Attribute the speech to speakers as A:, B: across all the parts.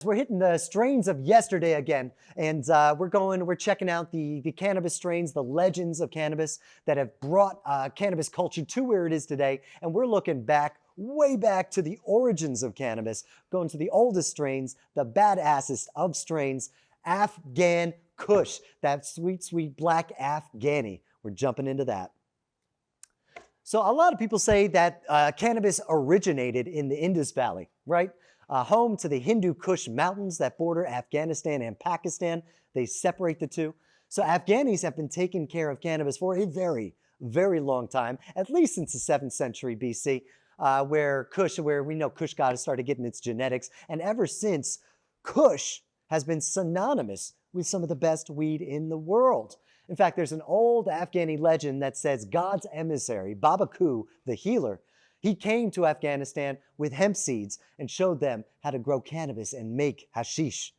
A: We're hitting the strains of yesterday again, and we're checking out the cannabis strains, the legends of cannabis that have brought cannabis culture to where it is today. And we're looking back, way back to the origins of cannabis, going to the oldest strains, the badassest of strains, Afghan Kush, that sweet, sweet black Afghani. We're jumping into that. So a lot of people say that cannabis originated in the Indus Valley, right? Home to the Hindu Kush mountains that border Afghanistan and Pakistan. They separate the two. So Afghanis have been taking care of cannabis for a very, very long time, at least since the 7th century BC, where we know Kush goddess started getting its genetics. And ever since, Kush has been synonymous with some of the best weed in the world. In fact, there's an old Afghani legend that says God's emissary, Baba Ku, the healer, he came to Afghanistan with hemp seeds and showed them how to grow cannabis and make hashish.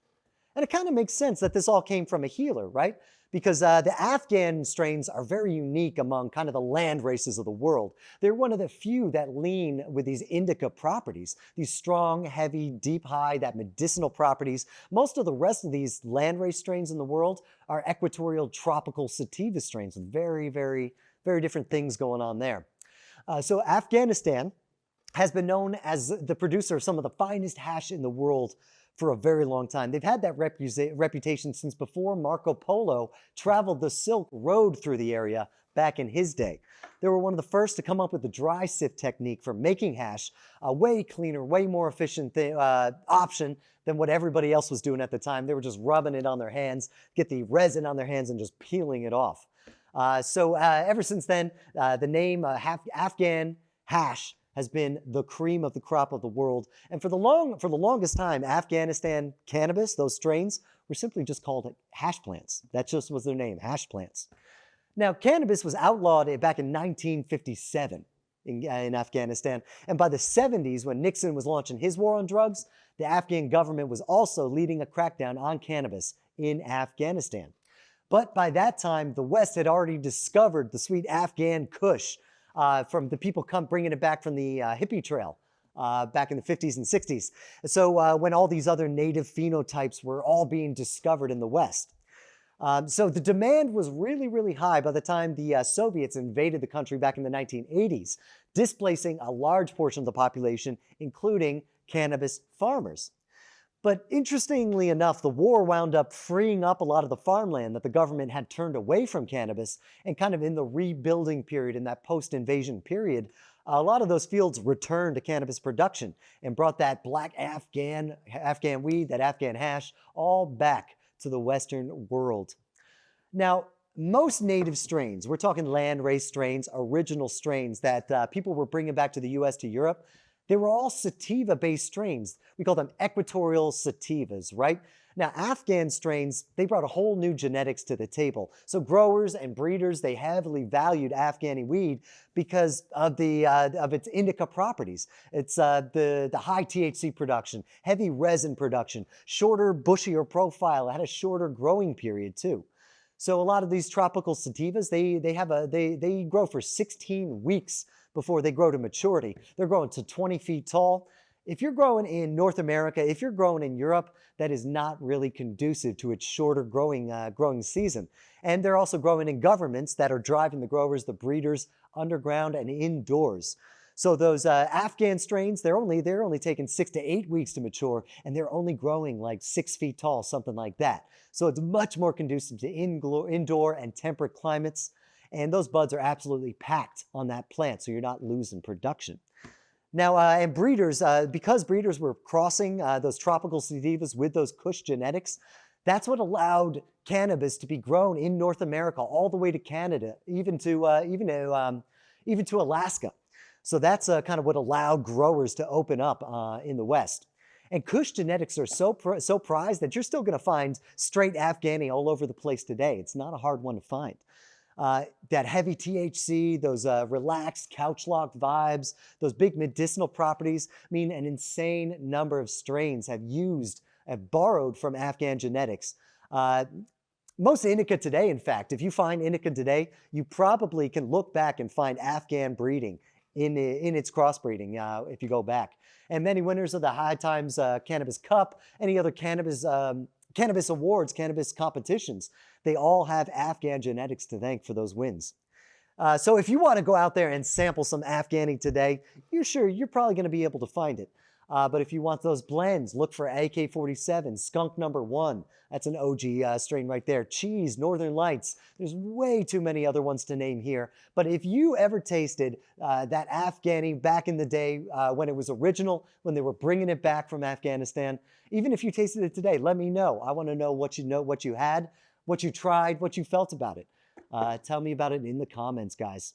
A: And it kind of makes sense that this all came from a healer, right? Because the Afghan strains are very unique among kind of the land races of the world. They're one of the few that lean with these indica properties, these strong, heavy, deep, high, that medicinal properties. Most of the rest of these land race strains in the world are equatorial tropical sativa strains with very, very, very different things going on there. So Afghanistan has been known as the producer of some of the finest hash in the world for a very long time. They've had that reputation since before Marco Polo traveled the Silk Road through the area back in his day. They were one of the first to come up with the dry sift technique for making hash, a way cleaner, way more efficient option than what everybody else was doing at the time. They were just rubbing it on their hands, get the resin on their hands and just peeling it off. So ever since then, the name Afghan hash has been the cream of the crop of the world. And for the longest time, Afghanistan cannabis, those strains, were simply just called hash plants. That just was their name, hash plants. Now, cannabis was outlawed back in 1957 in Afghanistan. And by the 70s, when Nixon was launching his war on drugs, the Afghan government was also leading a crackdown on cannabis in Afghanistan. But by that time, the West had already discovered the sweet Afghan Kush from the people bringing it back from the hippie trail back in the 50s and 60s. So when all these other native phenotypes were all being discovered in the West. So the demand was really, really high by the time the Soviets invaded the country back in the 1980s, displacing a large portion of the population, including cannabis farmers. But interestingly enough, the war wound up freeing up a lot of the farmland that the government had turned away from cannabis, and kind of in the rebuilding period, in that post-invasion period, a lot of those fields returned to cannabis production and brought that black Afghan weed, that Afghan hash, all back to the Western world. Now, most native strains, we're talking land race strains, original strains that people were bringing back to the US, to Europe, they were all sativa-based strains. We call them equatorial sativas, right? Now, Afghan strains, they brought a whole new genetics to the table. So growers and breeders, they heavily valued Afghani weed because of its indica properties. It's the high THC production, heavy resin production, shorter, bushier profile. It had a shorter growing period too. So a lot of these tropical sativas, they grow for 16 weeks before they grow to maturity. They're growing to 20 feet tall. If you're growing in North America, if you're growing in Europe, that is not really conducive to its shorter growing season. And they're also growing in governments that are driving the growers, the breeders, underground and indoors. So those Afghan strains, they're only taking 6 to 8 weeks to mature, and they're only growing like 6 feet tall, something like that. So it's much more conducive to indoor and temperate climates. And those buds are absolutely packed on that plant, so you're not losing production. Now, and breeders, because breeders were crossing those tropical sativas with those Kush genetics, that's what allowed cannabis to be grown in North America all the way to Canada, even to Alaska. So that's kind of what allowed growers to open up in the West. And Kush genetics are so prized that you're still going to find straight Afghani all over the place today. It's not a hard one to find. That heavy THC, those relaxed couch-locked vibes, those big medicinal properties mean an insane number of strains have borrowed from Afghan genetics. Most indica today, in fact, if you find indica today, you probably can look back and find Afghan breeding in its crossbreeding, if you go back. And many winners of the High Times Cannabis Cup, any other cannabis awards, cannabis competitions, they all have Afghan genetics to thank for those wins. So if you want to go out there and sample some Afghani today, you're probably going to be able to find it. But if you want those blends, look for AK-47, Skunk Number 1. That's an OG strain right there. Cheese, Northern Lights. There's way too many other ones to name here. But if you ever tasted that Afghani back in the day when it was original, when they were bringing it back from Afghanistan, even if you tasted it today, let me know. I want to know, what you had, what you tried, what you felt about it. Tell me about it in the comments, guys.